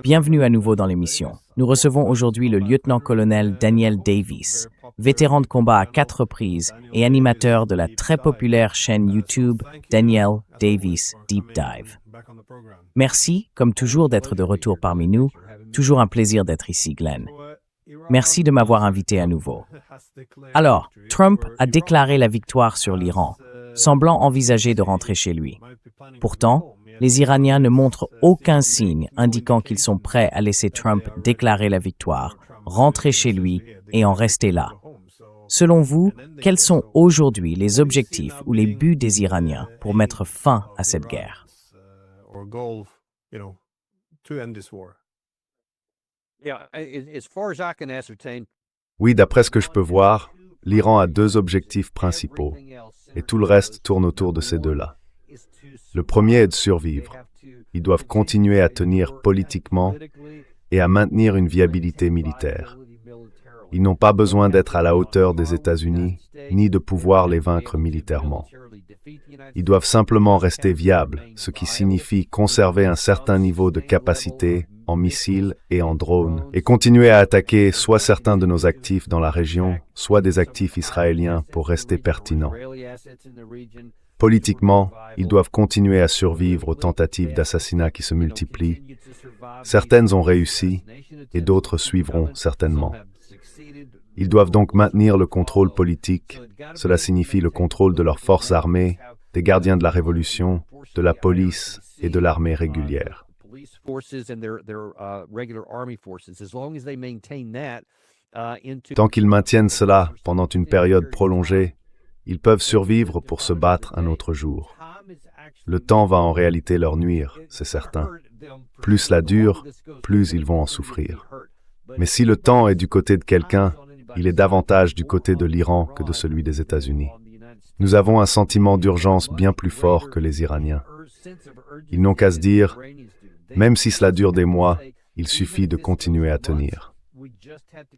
Bienvenue à nouveau dans l'émission. Nous recevons aujourd'hui le lieutenant-colonel Daniel Davis, vétéran de combat à 4 reprises et animateur de la très populaire chaîne YouTube Daniel Davis Deep Dive. Merci, comme toujours, d'être de retour parmi nous. Toujours un plaisir d'être ici, Glenn. Merci de m'avoir invité à nouveau. Alors, Trump a déclaré la victoire sur l'Iran, semblant envisager de rentrer chez lui. Pourtant, les Iraniens ne montrent aucun signe indiquant qu'ils sont prêts à laisser Trump déclarer la victoire, rentrer chez lui et en rester là. Selon vous, quels sont aujourd'hui les objectifs ou les buts des Iraniens pour mettre fin à cette guerre? Oui, d'après ce que je peux voir, l'Iran a 2 objectifs principaux, et tout le reste tourne autour de ces 2-là. Le premier est de survivre. Ils doivent continuer à tenir politiquement et à maintenir une viabilité militaire. Ils n'ont pas besoin d'être à la hauteur des États-Unis, ni de pouvoir les vaincre militairement. Ils doivent simplement rester viables, ce qui signifie conserver un certain niveau de capacité en missiles et en drones, et continuer à attaquer soit certains de nos actifs dans la région, soit des actifs israéliens pour rester pertinents. Politiquement, ils doivent continuer à survivre aux tentatives d'assassinat qui se multiplient. Certaines ont réussi, et d'autres suivront certainement. Ils doivent donc maintenir le contrôle politique. Cela signifie le contrôle de leurs forces armées, des gardiens de la Révolution, de la police et de l'armée régulière. Tant qu'ils maintiennent cela pendant une période prolongée, ils peuvent survivre pour se battre un autre jour. Le temps va en réalité leur nuire, c'est certain. Plus cela dure, plus ils vont en souffrir. Mais si le temps est du côté de quelqu'un, il est davantage du côté de l'Iran que de celui des États-Unis. Nous avons un sentiment d'urgence bien plus fort que les Iraniens. Ils n'ont qu'à se dire, même si cela dure des mois, il suffit de continuer à tenir.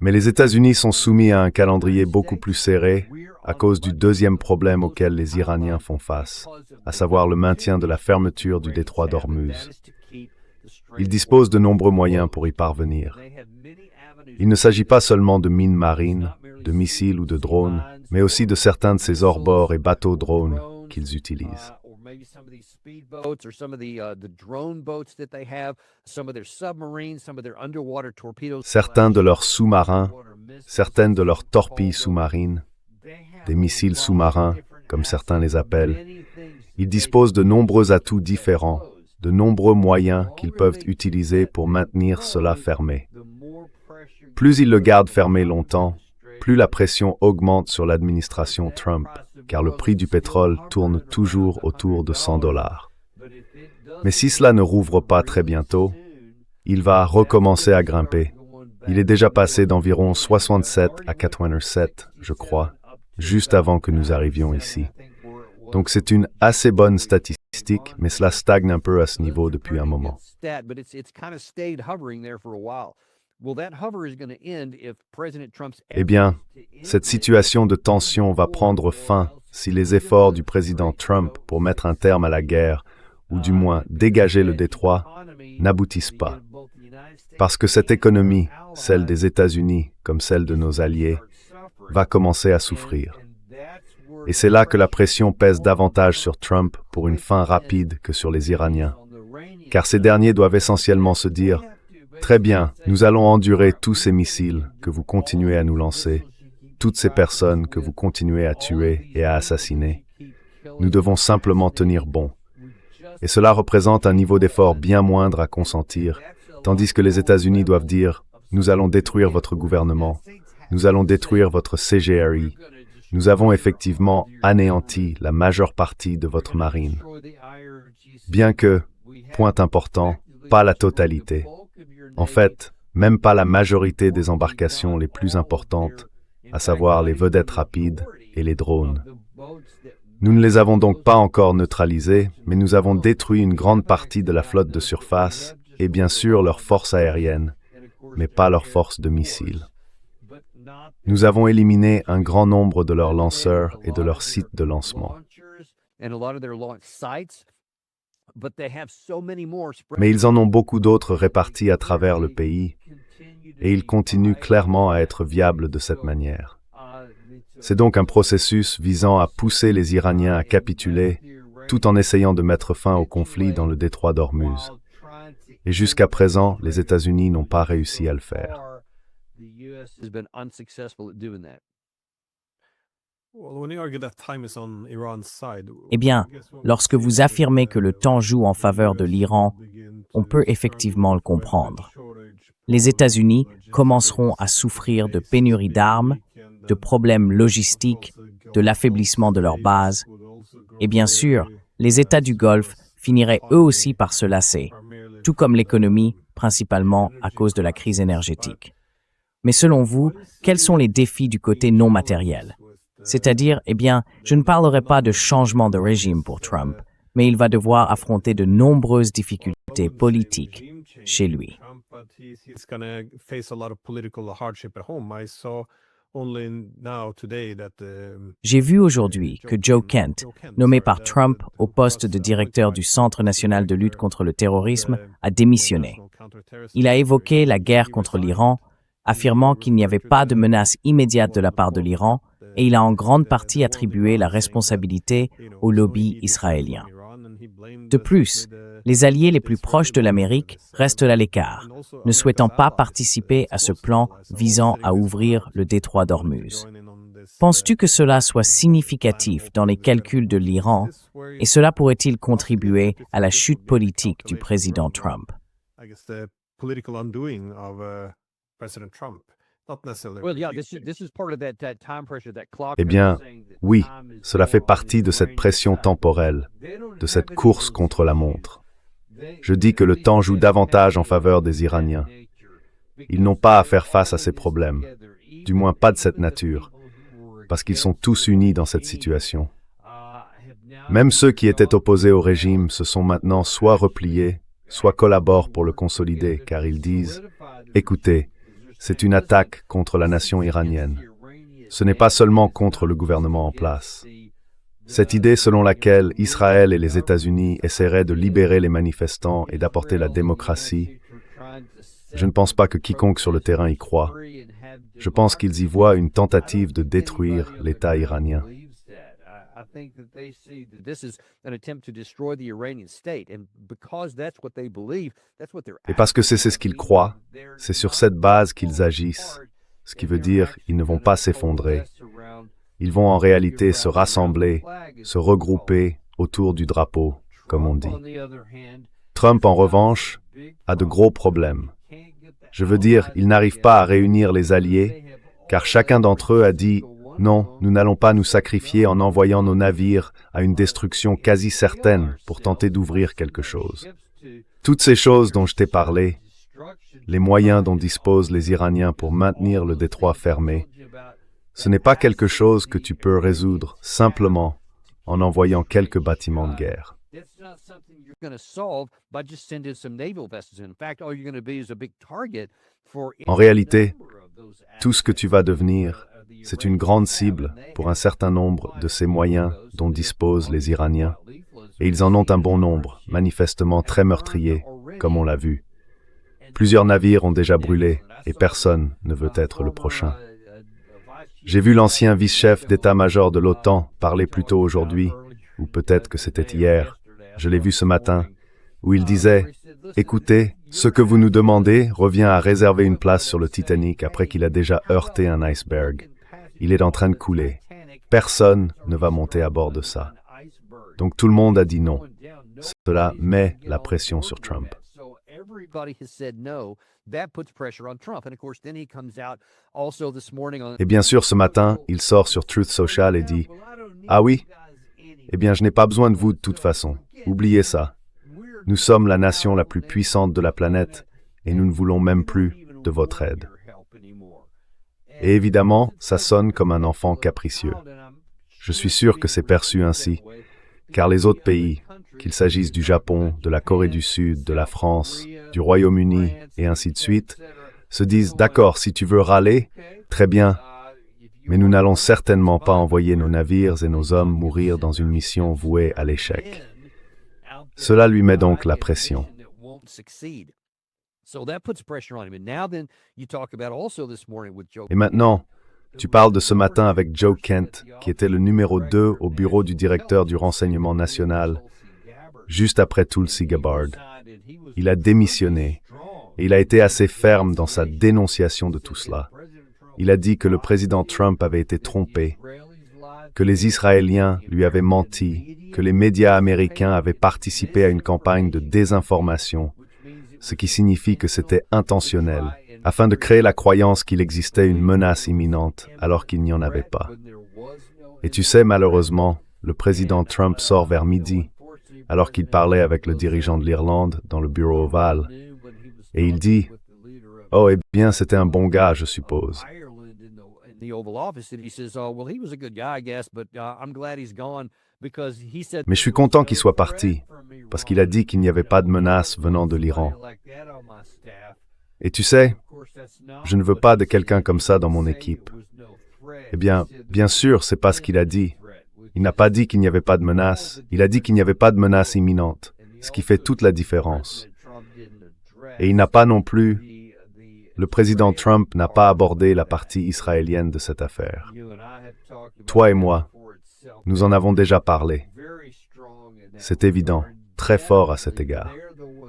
Mais les États-Unis sont soumis à un calendrier beaucoup plus serré à cause du deuxième problème auquel les Iraniens font face, à savoir le maintien de la fermeture du détroit d'Ormuz. Ils disposent de nombreux moyens pour y parvenir. Il ne s'agit pas seulement de mines marines, de missiles ou de drones, mais aussi de certains de ces hors-bords et bateaux-drones qu'ils utilisent. Certains de leurs sous-marins, certaines de leurs torpilles sous-marines, des missiles sous-marins, comme certains les appellent, ils disposent de nombreux atouts différents, de nombreux moyens qu'ils peuvent utiliser pour maintenir cela fermé. Plus ils le gardent fermé longtemps, plus la pression augmente sur l'administration Trump, car le prix du pétrole tourne toujours autour de $100. Mais si cela ne rouvre pas très bientôt, il va recommencer à grimper. Il est déjà passé d'environ 67 à 87, je crois, juste avant que nous arrivions ici. Donc c'est une assez bonne statistique, mais cela stagne un peu à ce niveau depuis un moment. Eh bien, cette situation de tension va prendre fin si les efforts du président Trump pour mettre un terme à la guerre, ou du moins dégager le détroit, n'aboutissent pas. Parce que cette économie, celle des États-Unis comme celle de nos alliés, va commencer à souffrir. Et c'est là que la pression pèse davantage sur Trump pour une fin rapide que sur les Iraniens. Car ces derniers doivent essentiellement se dire « Très bien, nous allons endurer tous ces missiles que vous continuez à nous lancer, toutes ces personnes que vous continuez à tuer et à assassiner. Nous devons simplement tenir bon. » Et cela représente un niveau d'effort bien moindre à consentir, tandis que les États-Unis doivent dire « Nous allons détruire votre gouvernement, nous allons détruire votre CGRI, nous avons effectivement anéanti la majeure partie de votre marine. » Bien que, point important, pas la totalité. En fait, même pas la majorité des embarcations les plus importantes, à savoir les vedettes rapides et les drones. Nous ne les avons donc pas encore neutralisés, mais nous avons détruit une grande partie de la flotte de surface et bien sûr leurs forces aériennes, mais pas leurs forces de missiles. Nous avons éliminé un grand nombre de leurs lanceurs et de leurs sites de lancement. Mais ils en ont beaucoup d'autres répartis à travers le pays, et ils continuent clairement à être viables de cette manière. C'est donc un processus visant à pousser les Iraniens à capituler, tout en essayant de mettre fin au conflit dans le détroit d'Ormuz. Et jusqu'à présent, les États-Unis n'ont pas réussi à le faire. Eh bien, lorsque vous affirmez que le temps joue en faveur de l'Iran, on peut effectivement le comprendre. Les États-Unis commenceront à souffrir de pénuries d'armes, de problèmes logistiques, de l'affaiblissement de leurs bases. Et bien sûr, les États du Golfe finiraient eux aussi par se lasser, tout comme l'économie, principalement à cause de la crise énergétique. Mais selon vous, quels sont les défis du côté non matériel? C'est-à-dire, eh bien, je ne parlerai pas de changement de régime pour Trump, mais il va devoir affronter de nombreuses difficultés politiques chez lui. J'ai vu aujourd'hui que Joe Kent, nommé par Trump au poste de directeur du Centre national de lutte contre le terrorisme, a démissionné. Il a évoqué la guerre contre l'Iran, affirmant qu'il n'y avait pas de menace immédiate de la part de l'Iran, et il a en grande partie attribué la responsabilité au lobby israélien. De plus, les alliés les plus proches de l'Amérique restent à l'écart, ne souhaitant pas participer à ce plan visant à ouvrir le détroit d'Ormuz. Penses-tu que cela soit significatif dans les calculs de l'Iran, et cela pourrait-il contribuer à la chute politique du président Trump? Eh bien, oui, cela fait partie de cette pression temporelle, de cette course contre la montre. Je dis que le temps joue davantage en faveur des Iraniens. Ils n'ont pas à faire face à ces problèmes, du moins pas de cette nature, parce qu'ils sont tous unis dans cette situation. Même ceux qui étaient opposés au régime se sont maintenant soit repliés, soit collaborent pour le consolider, car ils disent « Écoutez, c'est une attaque contre la nation iranienne. Ce n'est pas seulement contre le gouvernement en place. » Cette idée selon laquelle Israël et les États-Unis essaieraient de libérer les manifestants et d'apporter la démocratie, je ne pense pas que quiconque sur le terrain y croit. Je pense qu'ils y voient une tentative de détruire l'État iranien. Et parce que c'est ce qu'ils croient, c'est sur cette base qu'ils agissent, ce qui veut dire qu'ils ne vont pas s'effondrer. Ils vont en réalité se rassembler, se regrouper autour du drapeau, comme on dit. Trump, en revanche, a de gros problèmes. Je veux dire, il n'arrive pas à réunir les alliés, car chacun d'entre eux a dit « Non, nous n'allons pas nous sacrifier en envoyant nos navires à une destruction quasi certaine pour tenter d'ouvrir quelque chose. » Toutes ces choses dont je t'ai parlé, les moyens dont disposent les Iraniens pour maintenir le détroit fermé, ce n'est pas quelque chose que tu peux résoudre simplement en envoyant quelques bâtiments de guerre. En réalité, tout ce que tu vas devenir, c'est une grande cible pour un certain nombre de ces moyens dont disposent les Iraniens, et ils en ont un bon nombre, manifestement très meurtriers, comme on l'a vu. Plusieurs navires ont déjà brûlé, et personne ne veut être le prochain. J'ai vu l'ancien vice-chef d'état-major de l'OTAN parler plus tôt aujourd'hui, ou peut-être que c'était hier, je l'ai vu ce matin, où il disait « Écoutez, ce que vous nous demandez revient à réserver une place sur le Titanic après qu'il a déjà heurté un iceberg. Il est en train de couler. Personne ne va monter à bord de ça. » Donc tout le monde a dit non. Cela met la pression sur Trump. Et bien sûr, ce matin, il sort sur Truth Social et dit « Ah oui? Eh bien, je n'ai pas besoin de vous de toute façon. Oubliez ça. Nous sommes la nation la plus puissante de la planète et nous ne voulons même plus de votre aide. » Et évidemment, ça sonne comme un enfant capricieux. Je suis sûr que c'est perçu ainsi, car les autres pays, qu'il s'agisse du Japon, de la Corée du Sud, de la France, du Royaume-Uni et ainsi de suite, se disent « D'accord, si tu veux râler, très bien, mais nous n'allons certainement pas envoyer nos navires et nos hommes mourir dans une mission vouée à l'échec. » Cela lui met donc la pression. Et maintenant, tu parles de ce matin avec Joe Kent, qui était le numéro 2 au bureau du directeur du renseignement national, juste après Tulsi Gabbard. Il a démissionné, et il a été assez ferme dans sa dénonciation de tout cela. Il a dit que le président Trump avait été trompé, que les Israéliens lui avaient menti, que les médias américains avaient participé à une campagne de désinformation, ce qui signifie que c'était intentionnel, afin de créer la croyance qu'il existait une menace imminente alors qu'il n'y en avait pas. Et tu sais, malheureusement, le président Trump sort vers midi, alors qu'il parlait avec le dirigeant de l'Irlande dans le bureau ovale, et il dit « Oh, eh bien, c'était un bon gars, je suppose. » Mais je suis content qu'il soit parti, parce qu'il a dit qu'il n'y avait pas de menace venant de l'Iran. Et tu sais, je ne veux pas de quelqu'un comme ça dans mon équipe. Eh bien sûr, c'est pas ce qu'il a dit. Il n'a pas dit qu'il n'y avait pas de menace, il a dit qu'il n'y avait pas de menace imminente, ce qui fait toute la différence. Et il n'a pas non plus, le président Trump n'a pas abordé la partie israélienne de cette affaire. Toi et moi, nous en avons déjà parlé. C'est évident, très fort à cet égard.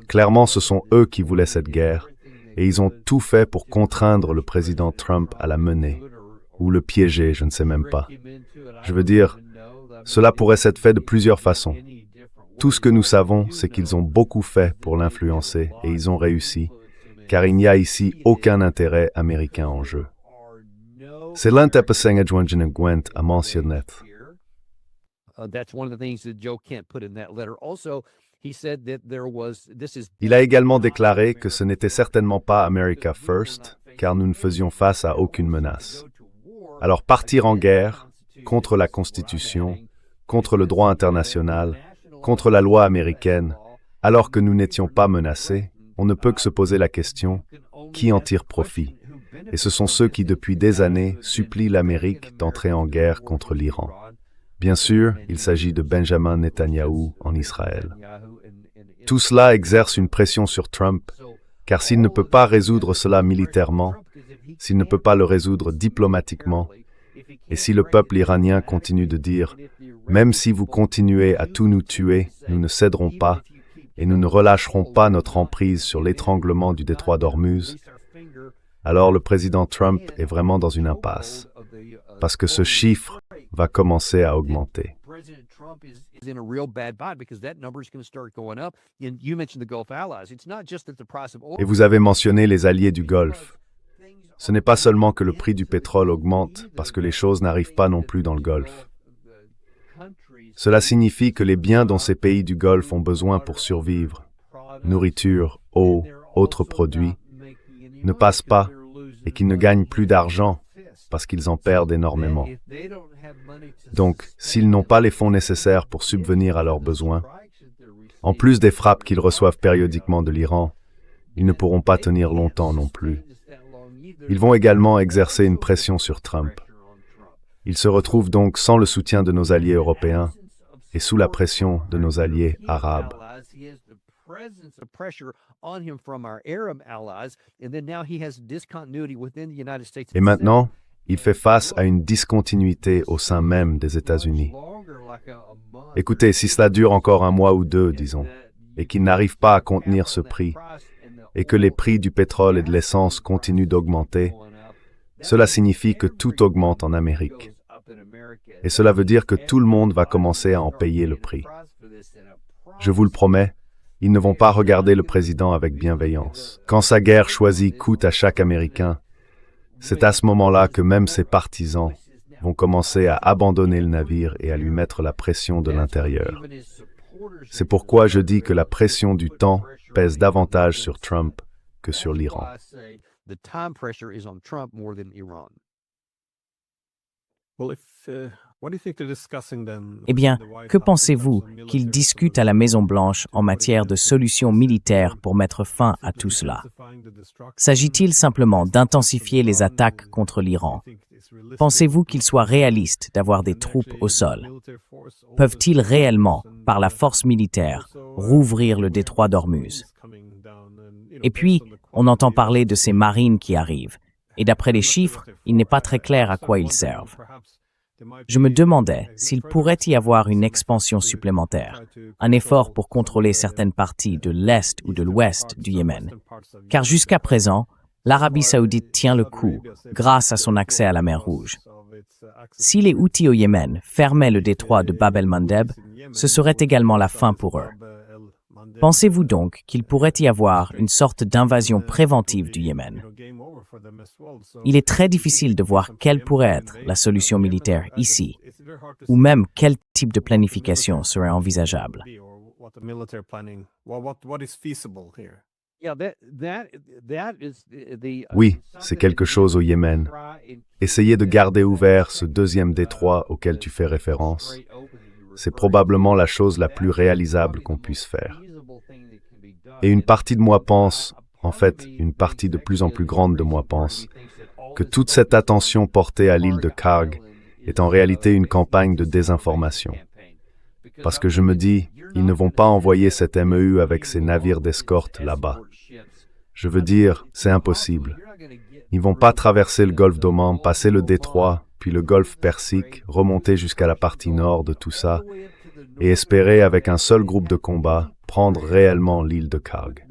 Clairement, ce sont eux qui voulaient cette guerre, et ils ont tout fait pour contraindre le président Trump à la mener, ou le piéger, je ne sais même pas. Je veux dire, cela pourrait s'être fait de plusieurs façons. Tout ce que nous savons, c'est qu'ils ont beaucoup fait pour l'influencer, et ils ont réussi, car il n'y a ici aucun intérêt américain en jeu. C'est l'intérêt à mentionner. Il a également déclaré que ce n'était certainement pas America First, car nous ne faisions face à aucune menace. Alors partir en guerre, contre la Constitution, contre le droit international, contre la loi américaine, alors que nous n'étions pas menacés, on ne peut que se poser la question, qui en tire profit? Et ce sont ceux qui, depuis des années, supplient l'Amérique d'entrer en guerre contre l'Iran. Bien sûr, il s'agit de Benjamin Netanyahou en Israël. Tout cela exerce une pression sur Trump, car s'il ne peut pas résoudre cela militairement, s'il ne peut pas le résoudre diplomatiquement, et si le peuple iranien continue de dire « Même si vous continuez à tout nous tuer, nous ne céderons pas, et nous ne relâcherons pas notre emprise sur l'étranglement du détroit d'Ormuz », alors le président Trump est vraiment dans une impasse, parce que ce chiffre va commencer à augmenter. Et vous avez mentionné les alliés du Golfe. Ce n'est pas seulement que le prix du pétrole augmente, parce que les choses n'arrivent pas non plus dans le Golfe. Cela signifie que les biens dont ces pays du Golfe ont besoin pour survivre, nourriture, eau, autres produits, ne passent pas et qu'ils ne gagnent plus d'argent parce qu'ils en perdent énormément. Donc, s'ils n'ont pas les fonds nécessaires pour subvenir à leurs besoins, en plus des frappes qu'ils reçoivent périodiquement de l'Iran, ils ne pourront pas tenir longtemps non plus. Ils vont également exercer une pression sur Trump. Ils se retrouvent donc sans le soutien de nos alliés européens et sous la pression de nos alliés arabes. Et maintenant, il fait face à une discontinuité au sein même des États-Unis. Écoutez, si cela dure encore un mois ou deux, disons, et qu'il n'arrive pas à contenir ce prix, et que les prix du pétrole et de l'essence continuent d'augmenter, cela signifie que tout augmente en Amérique. Et cela veut dire que tout le monde va commencer à en payer le prix. Je vous le promets, ils ne vont pas regarder le président avec bienveillance. Quand sa guerre choisie coûte à chaque Américain, c'est à ce moment-là que même ses partisans vont commencer à abandonner le navire et à lui mettre la pression de l'intérieur. C'est pourquoi je dis que la pression du temps pèse davantage sur Trump que sur l'Iran. Eh bien, que pensez-vous qu'ils discutent à la Maison-Blanche en matière de solutions militaires pour mettre fin à tout cela? S'agit-il simplement d'intensifier les attaques contre l'Iran? Pensez-vous qu'il soit réaliste d'avoir des troupes au sol? Peuvent-ils réellement par la force militaire, rouvrir le détroit d'Ormuz. Et puis, on entend parler de ces marines qui arrivent, et d'après les chiffres, il n'est pas très clair à quoi ils servent. Je me demandais s'il pourrait y avoir une expansion supplémentaire, un effort pour contrôler certaines parties de l'Est ou de l'Ouest du Yémen. Car jusqu'à présent, l'Arabie saoudite tient le coup grâce à son accès à la mer Rouge. Si les Houthis au Yémen fermaient le détroit de Bab el-Mandeb, ce serait également la fin pour eux. Pensez-vous donc qu'il pourrait y avoir une sorte d'invasion préventive du Yémen? Il est très difficile de voir quelle pourrait être la solution militaire ici, ou même quel type de planification serait envisageable. Oui, c'est quelque chose au Yémen. Essayez de garder ouvert ce deuxième détroit auquel tu fais référence. C'est probablement la chose la plus réalisable qu'on puisse faire. Et une partie de moi pense, en fait, une partie de plus en plus grande de moi pense, que toute cette attention portée à l'île de Karg est en réalité une campagne de désinformation. Parce que je me dis, ils ne vont pas envoyer cet MEU avec ses navires d'escorte là-bas. Je veux dire, c'est impossible. Ils ne vont pas traverser le golfe d'Oman, passer le détroit, puis le golfe Persique, remonter jusqu'à la partie nord de tout ça, et espérer, avec un seul groupe de combat, prendre réellement l'île de Karg.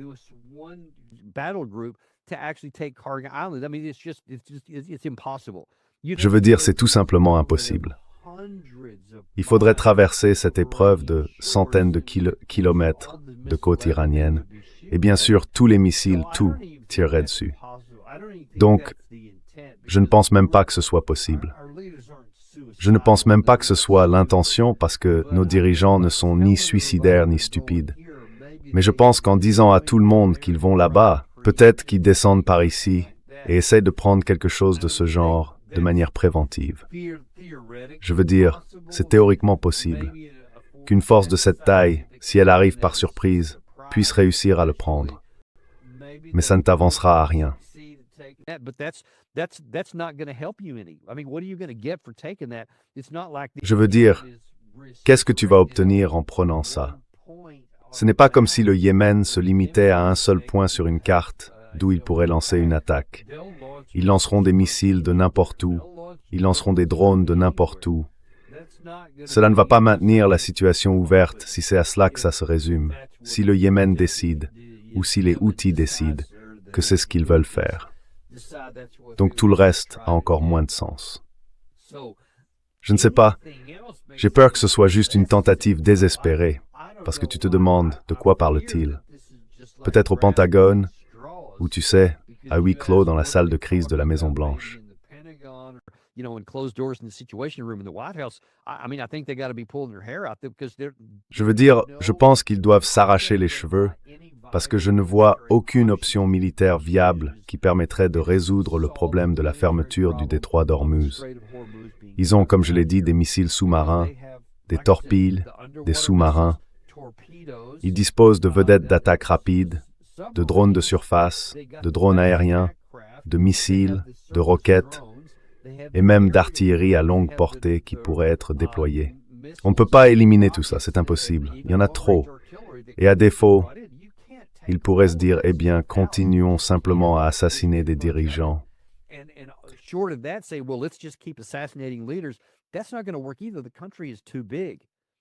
Je veux dire, c'est tout simplement impossible. Il faudrait traverser cette épreuve de centaines de kilomètres de côte iranienne, et bien sûr, tous les missiles, tout, tireraient dessus. Donc, je ne pense même pas que ce soit possible. Je ne pense même pas que ce soit l'intention parce que nos dirigeants ne sont ni suicidaires ni stupides. Mais je pense qu'en disant à tout le monde qu'ils vont là-bas, peut-être qu'ils descendent par ici et essayent de prendre quelque chose de ce genre de manière préventive. Je veux dire, c'est théoriquement possible qu'une force de cette taille, si elle arrive par surprise, puisse réussir à le prendre. Mais ça ne t'avancera à rien. Je veux dire, qu'est-ce que tu vas obtenir en prenant ça? Ce n'est pas comme si le Yémen se limitait à un seul point sur une carte d'où ils pourraient lancer une attaque. Ils lanceront des missiles de n'importe où, ils lanceront des drones de n'importe où. Cela ne va pas maintenir la situation ouverte si c'est à cela que ça se résume, si le Yémen décide, ou si les Houthis décident, que c'est ce qu'ils veulent faire. Donc tout le reste a encore moins de sens. Je ne sais pas, j'ai peur que ce soit juste une tentative désespérée, parce que tu te demandes de quoi parle-t-il. Peut-être au Pentagone, ou tu sais, à huis clos dans la salle de crise de la Maison-Blanche. Je veux dire, je pense qu'ils doivent s'arracher les cheveux, parce que je ne vois aucune option militaire viable qui permettrait de résoudre le problème de la fermeture du détroit d'Ormuz. Ils ont, comme je l'ai dit, des missiles sous-marins, des torpilles, des sous-marins. Ils disposent de vedettes d'attaque rapide, de drones de surface, de drones aériens, de missiles, de roquettes, et même d'artillerie à longue portée qui pourrait être déployée. On ne peut pas éliminer tout ça, c'est impossible. Il y en a trop. Et à défaut, ils pourraient se dire, eh bien, continuons simplement à assassiner des dirigeants.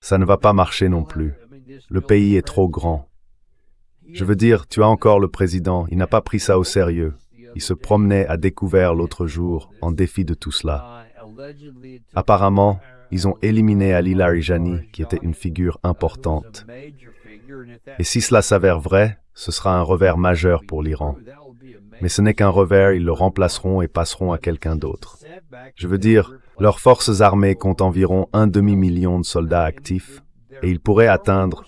Ça ne va pas marcher non plus. Le pays est trop grand. Je veux dire, tu as encore le président, il n'a pas pris ça au sérieux. Il se promenait à découvert l'autre jour, en défi de tout cela. Apparemment, ils ont éliminé Ali Larijani, qui était une figure importante. Et si cela s'avère vrai, ce sera un revers majeur pour l'Iran. Mais ce n'est qu'un revers, ils le remplaceront et passeront à quelqu'un d'autre. Je veux dire, leurs forces armées comptent environ 1 demi-million de soldats actifs, et ils pourraient atteindre,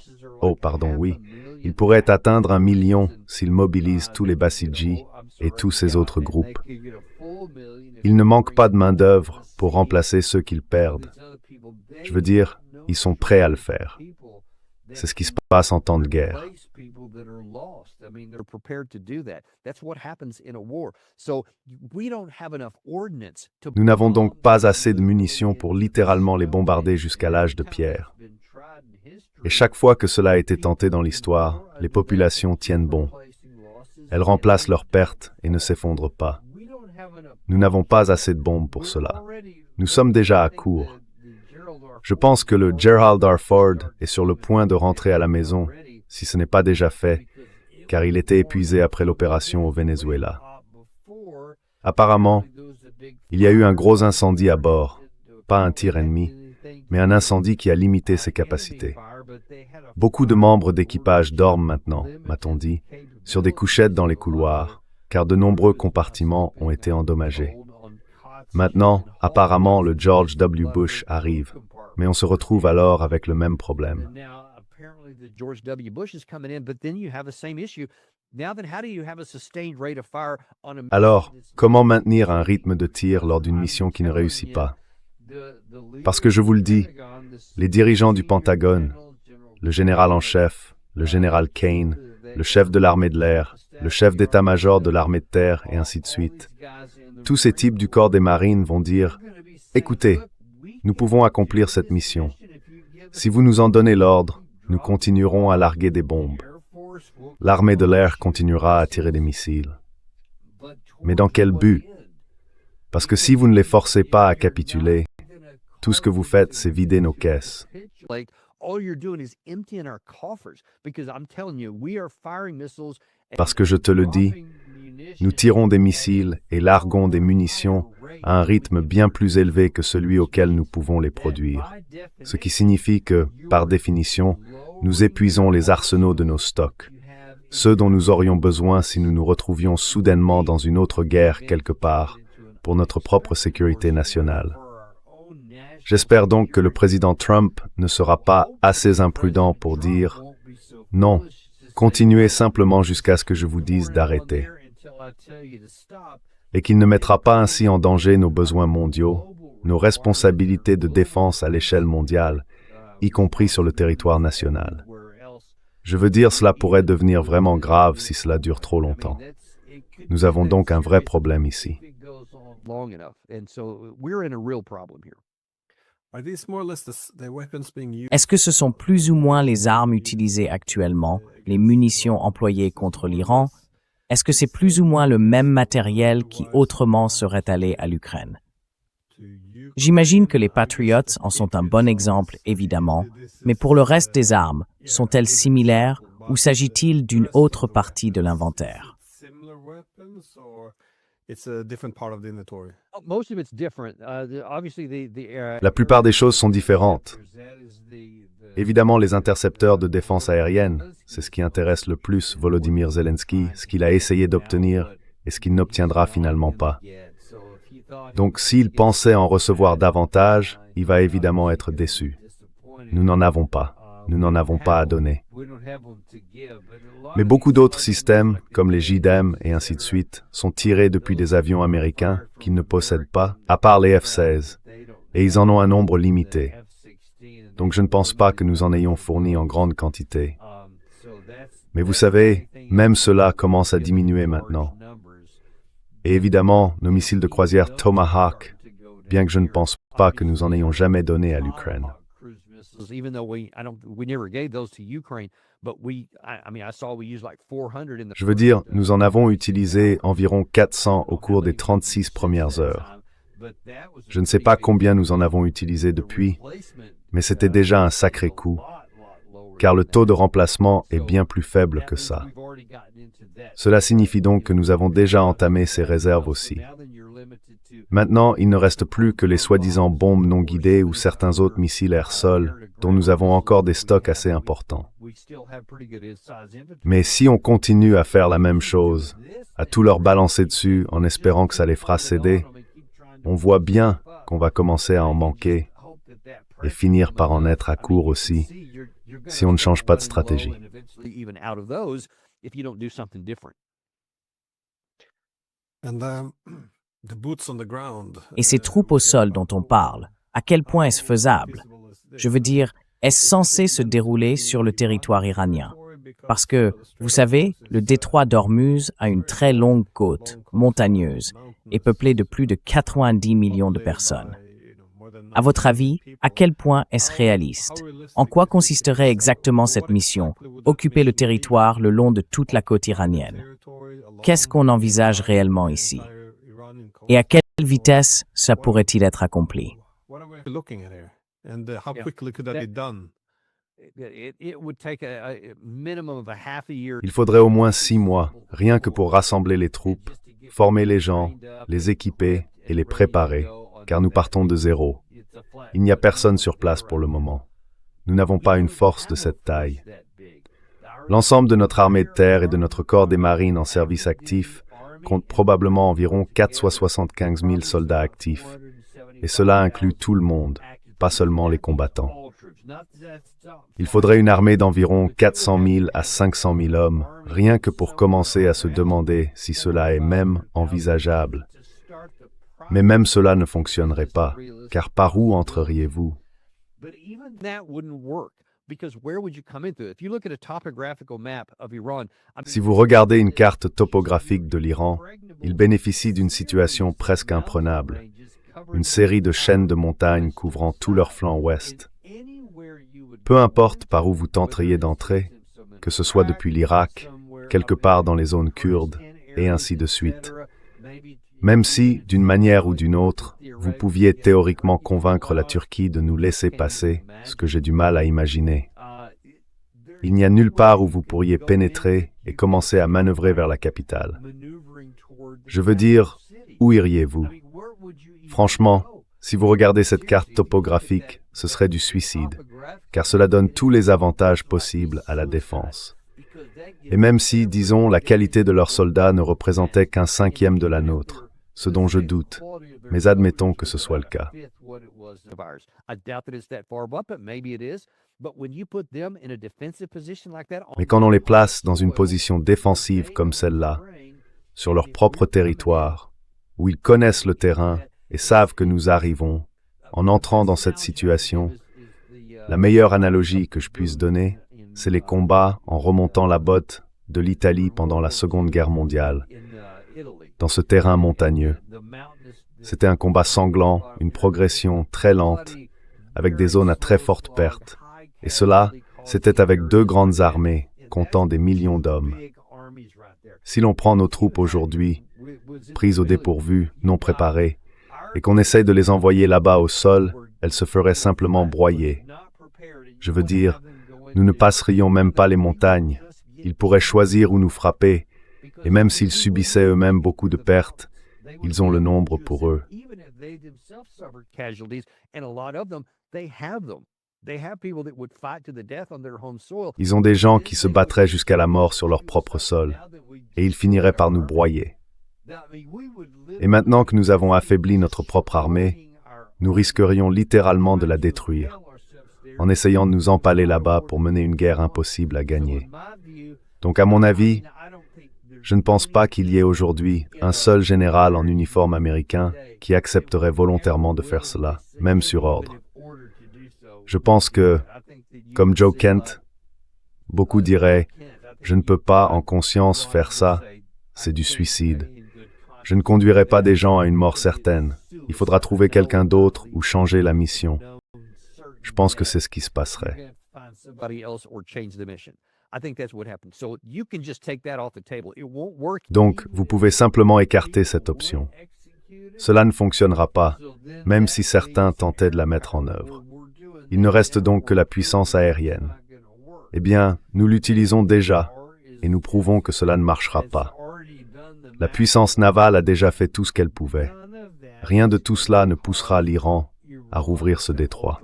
ils pourraient atteindre 1 million s'ils mobilisent tous les Basijis et tous ces autres groupes. Ils ne manquent pas de main-d'œuvre pour remplacer ceux qu'ils perdent. Je veux dire, ils sont prêts à le faire. C'est ce qui se passe en temps de guerre. Nous n'avons donc pas assez de munitions pour littéralement les bombarder jusqu'à l'âge de pierre. Et chaque fois que cela a été tenté dans l'histoire, les populations tiennent bon. Elles remplacent leurs pertes et ne s'effondrent pas. Nous n'avons pas assez de bombes pour cela. Nous sommes déjà à court. Je pense que le Gerald R. Ford est sur le point de rentrer à la maison, si ce n'est pas déjà fait, car il était épuisé après l'opération au Venezuela. Apparemment, il y a eu un gros incendie à bord, pas un tir ennemi, mais un incendie qui a limité ses capacités. Beaucoup de membres d'équipage dorment maintenant, m'a-t-on dit, sur des couchettes dans les couloirs, car de nombreux compartiments ont été endommagés. Maintenant, apparemment, le George W. Bush arrive, mais on se retrouve alors avec le même problème. Alors, comment maintenir un rythme de tir lors d'une mission qui ne réussit pas? Parce que je vous le dis, les dirigeants du Pentagone, le général en chef, le général Kane, le chef de l'armée de l'air, le chef d'état-major de l'armée de terre, et ainsi de suite, tous ces types du corps des marines vont dire « Écoutez, nous pouvons accomplir cette mission. Si vous nous en donnez l'ordre, nous continuerons à larguer des bombes. L'armée de l'air continuera à tirer des missiles. Mais dans quel but? Parce que si vous ne les forcez pas à capituler, tout ce que vous faites, c'est vider nos caisses. Parce que je te le dis, nous tirons des missiles et larguons des munitions à un rythme bien plus élevé que celui auquel nous pouvons les produire. Ce qui signifie que, par définition, nous épuisons les arsenaux de nos stocks, ceux dont nous aurions besoin si nous nous retrouvions soudainement dans une autre guerre quelque part, pour notre propre sécurité nationale. J'espère donc que le président Trump ne sera pas assez imprudent pour dire « Non, continuez simplement jusqu'à ce que je vous dise d'arrêter » et qu'il ne mettra pas ainsi en danger nos besoins mondiaux, nos responsabilités de défense à l'échelle mondiale, y compris sur le territoire national. Je veux dire, cela pourrait devenir vraiment grave si cela dure trop longtemps. Nous avons donc un vrai problème ici. Est-ce que ce sont plus ou moins les armes utilisées actuellement, les munitions employées contre l'Iran? Est-ce que c'est plus ou moins le même matériel qui autrement serait allé à l'Ukraine? J'imagine que les Patriots en sont un bon exemple, évidemment, mais pour le reste des armes, sont-elles similaires ou s'agit-il d'une autre partie de l'inventaire? La plupart des choses sont différentes. Évidemment, les intercepteurs de défense aérienne, c'est ce qui intéresse le plus Volodymyr Zelensky, ce qu'il a essayé d'obtenir et ce qu'il n'obtiendra finalement pas. Donc, s'il pensait en recevoir davantage, il va évidemment être déçu. Nous n'en avons pas. Nous n'en avons pas à donner. Mais beaucoup d'autres systèmes, comme les JDAM et ainsi de suite, sont tirés depuis des avions américains qu'ils ne possèdent pas, à part les F-16, et ils en ont un nombre limité. Donc je ne pense pas que nous en ayons fourni en grande quantité. Mais vous savez, même cela commence à diminuer maintenant. Et évidemment, nos missiles de croisière Tomahawk, bien que je ne pense pas que nous en ayons jamais donné à l'Ukraine. Je veux dire, nous en avons utilisé environ 400 au cours des 36 premières heures. Je ne sais pas combien nous en avons utilisé depuis, mais c'était déjà un sacré coup, car le taux de remplacement est bien plus faible que ça. Cela signifie donc que nous avons déjà entamé ces réserves aussi. Maintenant, il ne reste plus que les soi-disant bombes non guidées ou certains autres missiles air-sol, dont nous avons encore des stocks assez importants. Mais si on continue à faire la même chose, à tout leur balancer dessus en espérant que ça les fera céder, on voit bien qu'on va commencer à en manquer et finir par en être à court aussi, si on ne change pas de stratégie. Et ces troupes au sol dont on parle, à quel point est-ce faisable? Je veux dire, est-ce censé se dérouler sur le territoire iranien? Parce que, vous savez, le détroit d'Ormuz a une très longue côte, montagneuse, et peuplée de plus de 90 millions de personnes. À votre avis, à quel point est-ce réaliste? En quoi consisterait exactement cette mission? Occuper le territoire le long de toute la côte iranienne. Qu'est-ce qu'on envisage réellement ici? Et à quelle vitesse ça pourrait-il être accompli? Il faudrait au moins 6 mois, rien que pour rassembler les troupes, former les gens, les équiper et les préparer, car nous partons de zéro. Il n'y a personne sur place pour le moment. Nous n'avons pas une force de cette taille. L'ensemble de notre armée de terre et de notre corps des marines en service actif compte probablement environ 475 000 soldats actifs. Et cela inclut tout le monde, pas seulement les combattants. Il faudrait une armée d'environ 400 000 à 500 000 hommes, rien que pour commencer à se demander si cela est même envisageable. Mais même cela ne fonctionnerait pas, car par où entreriez-vous? Si vous regardez une carte topographique de l'Iran, il bénéficie d'une situation presque imprenable. Une série de chaînes de montagnes couvrant tout leur flanc ouest. Peu importe par où vous tenteriez d'entrer, que ce soit depuis l'Irak, quelque part dans les zones kurdes, et ainsi de suite. Même si, d'une manière ou d'une autre, vous pouviez théoriquement convaincre la Turquie de nous laisser passer, ce que j'ai du mal à imaginer. Il n'y a nulle part où vous pourriez pénétrer et commencer à manœuvrer vers la capitale. Je veux dire, où iriez-vous? Franchement, si vous regardez cette carte topographique, ce serait du suicide, car cela donne tous les avantages possibles à la défense. Et même si, disons, la qualité de leurs soldats ne représentait qu'un cinquième de la nôtre, ce dont je doute, mais admettons que ce soit le cas. Mais quand on les place dans une position défensive comme celle-là, sur leur propre territoire, où ils connaissent le terrain et savent que nous arrivons, en entrant dans cette situation, la meilleure analogie que je puisse donner, c'est les combats en remontant la botte de l'Italie pendant la Seconde Guerre mondiale, dans ce terrain montagneux. C'était un combat sanglant, une progression très lente, avec des zones à très forte perte. Et cela, c'était avec 2 grandes armées, comptant des millions d'hommes. Si l'on prend nos troupes aujourd'hui, prises au dépourvu, non préparées, et qu'on essaye de les envoyer là-bas au sol, elles se feraient simplement broyer. Je veux dire, nous ne passerions même pas les montagnes. Ils pourraient choisir où nous frapper, et même s'ils subissaient eux-mêmes beaucoup de pertes, ils ont le nombre pour eux. Ils ont des gens qui se battraient jusqu'à la mort sur leur propre sol, et ils finiraient par nous broyer. Et maintenant que nous avons affaibli notre propre armée, nous risquerions littéralement de la détruire, en essayant de nous empaler là-bas pour mener une guerre impossible à gagner. Donc à mon avis, je ne pense pas qu'il y ait aujourd'hui un seul général en uniforme américain qui accepterait volontairement de faire cela, même sur ordre. Je pense que, comme Joe Kent, beaucoup diraient « Je ne peux pas en conscience faire ça, c'est du suicide. Je ne conduirai pas des gens à une mort certaine. Il faudra trouver quelqu'un d'autre ou changer la mission. » Je pense que c'est ce qui se passerait. Donc, vous pouvez simplement écarter cette option. Cela ne fonctionnera pas, même si certains tentaient de la mettre en œuvre. Il ne reste donc que la puissance aérienne. Eh bien, nous l'utilisons déjà, et nous prouvons que cela ne marchera pas. La puissance navale a déjà fait tout ce qu'elle pouvait. Rien de tout cela ne poussera l'Iran à rouvrir ce détroit.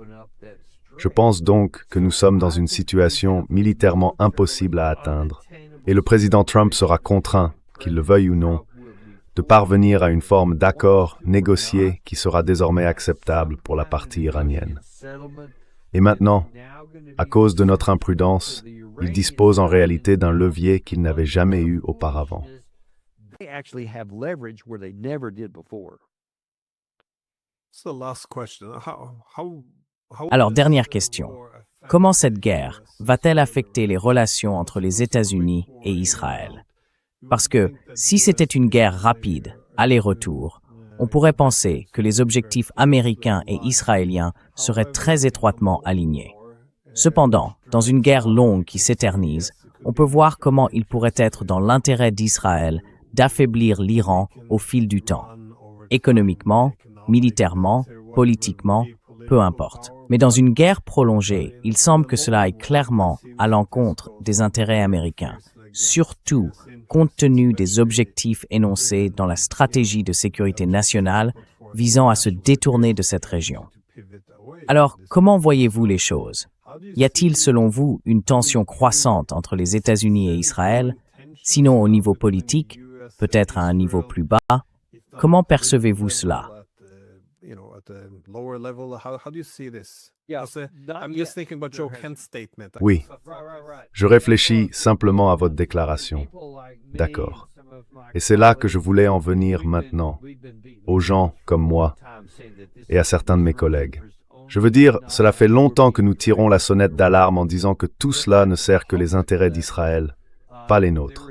Je pense donc que nous sommes dans une situation militairement impossible à atteindre, et le président Trump sera contraint, qu'il le veuille ou non, de parvenir à une forme d'accord négocié qui sera désormais acceptable pour la partie iranienne. Et maintenant, à cause de notre imprudence, il dispose en réalité d'un levier qu'il n'avait jamais eu auparavant. Alors, dernière question. Comment cette guerre va-t-elle affecter les relations entre les États-Unis et Israël? Parce que si c'était une guerre rapide, aller-retour, on pourrait penser que les objectifs américains et israéliens seraient très étroitement alignés. Cependant, dans une guerre longue qui s'éternise, on peut voir comment il pourrait être dans l'intérêt d'Israël d'affaiblir l'Iran au fil du temps, économiquement, militairement, politiquement, peu importe. Mais dans une guerre prolongée, il semble que cela aille clairement à l'encontre des intérêts américains, surtout compte tenu des objectifs énoncés dans la stratégie de sécurité nationale visant à se détourner de cette région. Alors, comment voyez-vous les choses? Y a-t-il, selon vous, une tension croissante entre les États-Unis et Israël, sinon au niveau politique, peut-être à un niveau plus bas? Comment percevez-vous cela? Oui, je réfléchis simplement à votre déclaration. D'accord. Et c'est là que je voulais en venir maintenant, aux gens comme moi et à certains de mes collègues. Je veux dire, cela fait longtemps que nous tirons la sonnette d'alarme en disant que tout cela ne sert que les intérêts d'Israël, pas les nôtres.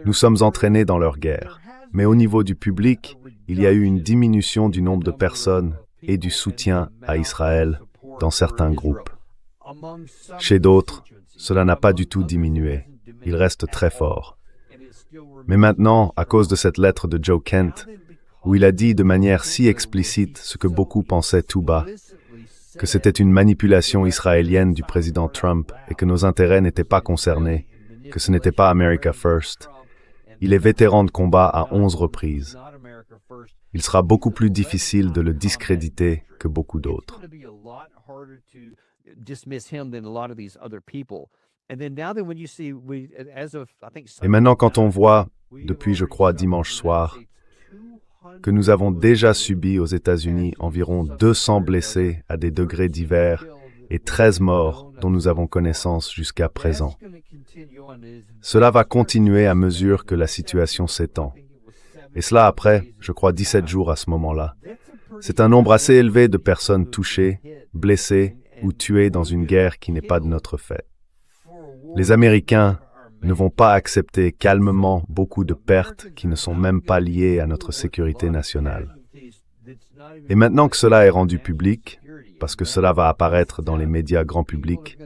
Nous sommes entraînés dans leur guerre. Mais au niveau du public, il y a eu une diminution du nombre de personnes et du soutien à Israël dans certains groupes. Chez d'autres, cela n'a pas du tout diminué. Il reste très fort. Mais maintenant, à cause de cette lettre de Joe Kent, où il a dit de manière si explicite ce que beaucoup pensaient tout bas, que c'était une manipulation israélienne du président Trump et que nos intérêts n'étaient pas concernés, que ce n'était pas America First, il est vétéran de combat à 11 reprises. Il sera beaucoup plus difficile de le discréditer que beaucoup d'autres. Et maintenant, quand on voit, depuis je crois dimanche soir, que nous avons déjà subi aux États-Unis environ 200 blessés à des degrés divers et 13 morts dont nous avons connaissance jusqu'à présent. Cela va continuer à mesure que la situation s'étend. Et cela après, je crois, 17 jours à ce moment-là. C'est un nombre assez élevé de personnes touchées, blessées ou tuées dans une guerre qui n'est pas de notre fait. Les Américains ne vont pas accepter calmement beaucoup de pertes qui ne sont même pas liées à notre sécurité nationale. Et maintenant que cela est rendu public, parce que cela va apparaître dans les médias grand public,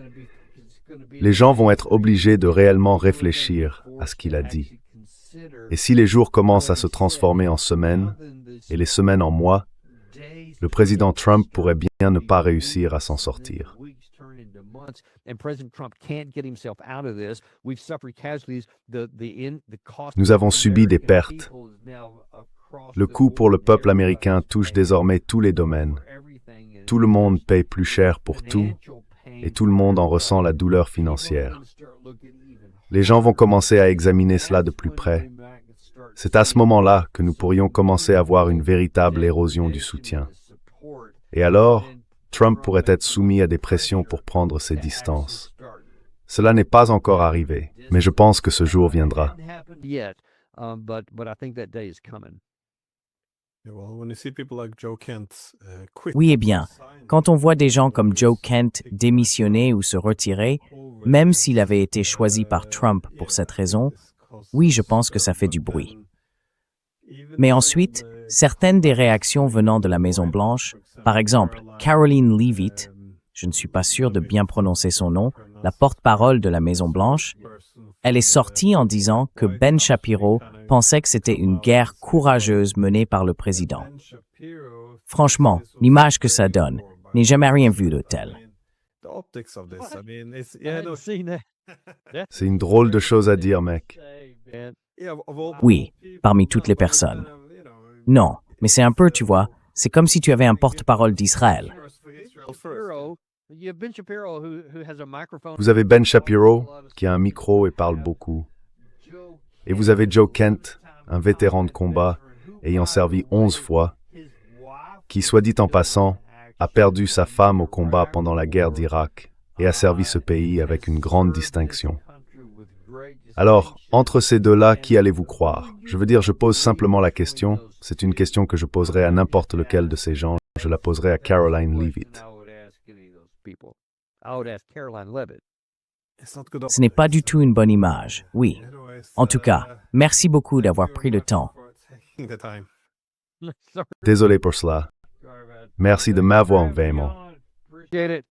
les gens vont être obligés de réellement réfléchir à ce qu'il a dit. Et si les jours commencent à se transformer en semaines, et les semaines en mois, le président Trump pourrait bien ne pas réussir à s'en sortir. Nous avons subi des pertes. Le coût pour le peuple américain touche désormais tous les domaines. Tout le monde paye plus cher pour tout, et tout le monde en ressent la douleur financière. Les gens vont commencer à examiner cela de plus près. C'est à ce moment-là que nous pourrions commencer à voir une véritable érosion du soutien. Et alors, Trump pourrait être soumis à des pressions pour prendre ses distances. Cela n'est pas encore arrivé, mais je pense que ce jour viendra. Oui, eh bien, quand on voit des gens comme Joe Kent démissionner ou se retirer, même s'il avait été choisi par Trump pour cette raison, oui, je pense que ça fait du bruit. Mais ensuite, certaines des réactions venant de la Maison-Blanche, par exemple, Karoline Leavitt, je ne suis pas sûr de bien prononcer son nom, la porte-parole de la Maison-Blanche, elle est sortie en disant que Ben Shapiro pensait que c'était une guerre courageuse menée par le président. Franchement, l'image que ça donne, n'ai jamais rien vu de tel. C'est une drôle de chose à dire, mec. Oui, parmi toutes les personnes. Non, mais c'est un peu, tu vois, c'est comme si tu avais un porte-parole d'Israël. Vous avez Ben Shapiro, qui a un micro et parle beaucoup. Et vous avez Joe Kent, un vétéran de combat, ayant servi 11 fois, qui, soit dit en passant, a perdu sa femme au combat pendant la guerre d'Irak et a servi ce pays avec une grande distinction. Alors, entre ces deux-là, qui allez-vous croire? Je veux dire, je pose simplement la question. C'est une question que je poserai à n'importe lequel de ces gens. Je la poserai à Karoline Leavitt. Ce n'est pas du tout une bonne image, oui. En tout cas, merci beaucoup d'avoir pris le temps. Désolé pour cela. Merci de m'avoir, Vémon. Appreciate it.